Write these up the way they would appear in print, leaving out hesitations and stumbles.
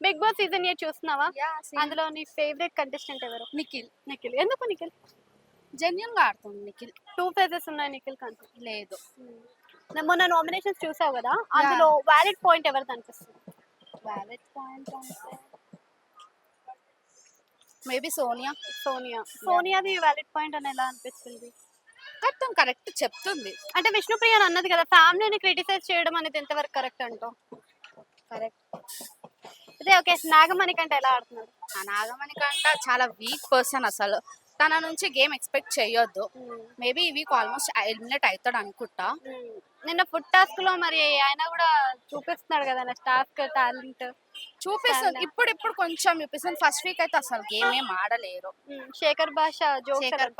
Big boss season 8 చూస్తున్నావా? Yeah అందులో నీ ఫేవరెట్ కంటెస్టెంట్ ఎవరు? నిఖిల్ నిఖిల్. ఎందుకు నిఖిల్? జెన్యున్ గా ఆడుతుంది నిఖిల్. 2 ఫేజెస్ ఉన్నాయి నిఖిల్ కంటే. లేదు మొన్న నామినేషన్స్ చూసావు కదా, అందులో వ్యాలిడ్ పాయింట్ ఎవరిది అనిపిస్తుంది? వ్యాలిడ్ పాయింట్ అంటే మేబీ సోనియా. సోనియాది వ్యాలిడ్ పాయింట్ అని ఎలా అనిపిస్తుంది? తను కరెక్ట్ చెప్తుంది. అంటే విష్ణుప్రియ అన్నది కదా, ఫ్యామిలీని క్రిటిసైజ్ చేయడం అనేది ఎంతవరకు కరెక్ట్ అంటావు? కరెక్ట్. అదే ఓకే, నాగమణి కంటే ఎలా ఆడుతున్నాడు? ఆ నాగమణి కంట చాలా వీక్ పర్సన్ అసలు. తన నుంచి గేమ్ ఎక్స్పెక్ట్ చేయొద్దు. మేబీ ఈ వీక్ ఆల్మోస్ట్ ఎలిమినేట్ అవుతాడు అనుకుంటా. నిన్న ఫుడ్ టాస్క్ లో మరి ఆయన కూడా చూపిస్తున్నాడు కదా టాస్క్ టాలెంట్. చూపిస్తుంది ఇప్పుడు కొంచెం చూపిస్తుంది. ఫస్ట్ వీక్ అయితే అసలు గేమ్ ఏం ఆడలేరు. శేఖర్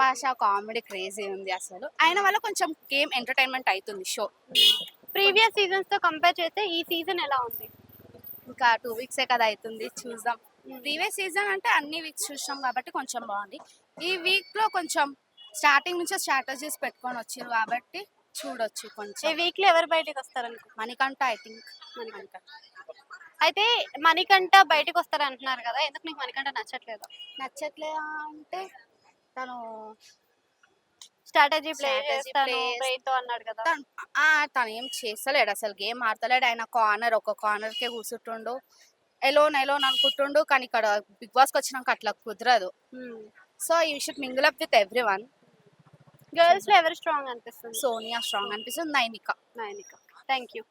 భాష కామెడీ క్రేజీ ఉంది అసలు. ఆయన వల్ల కొంచెం గేమ్ ఎంటర్టైన్మెంట్ అవుతుంది షో. ప్రీవియస్ సీజన్స్ తో కంపేర్ చేస్తే ఈ సీజన్ ఎలా ఉంది? ఇంకా 2 వీక్సే కదా అవుతుంది, చూద్దాం. ప్రీవియస్ సీజన్ అంటే అన్ని వీక్స్ చూసాం కాబట్టి కొంచెం బాగుంది. ఈ వీక్ లో కొంచెం స్టార్టింగ్ నుంచే స్ట్రాటజీస్ పెట్టుకొని వచ్చారు కాబట్టి చూడొచ్చు. ఈ కొంచెం వీక్ లో ఎవరు బయటకు వస్తారనుకో? Manikanta I think. మణికంఠ అయితే మణికంఠ బయటకు వస్తారు అంటున్నారు కదా, ఎందుకు నీకు మణికంఠ నచ్చట్లేదు? నచ్చట్లేదా అంటే తను స్ట్రాటజీ ప్లే Strategy చేస్తాను plays- బ్రెయిన్ తో అన్నాడు కదా. తను ఏం చేస్తలేడు అసలు. గేమ్ ఆడతలేడు. ఆయన ఒక కార్నర్ కే కూర్చుంటుండు, ఎలోన్ అనుకుంటుండు. కానీ ఇక్కడ బిగ్ బాస్ కి వచ్చినాక అట్లా కుదరదు. So you should mingle up with everyone. Girls లో ఎవరు స్ట్రాంగ్ అనిపిస్తుంది? సోనియా స్ట్రాంగ్ అనిపిస్తుంది. నైనిక. Thank you.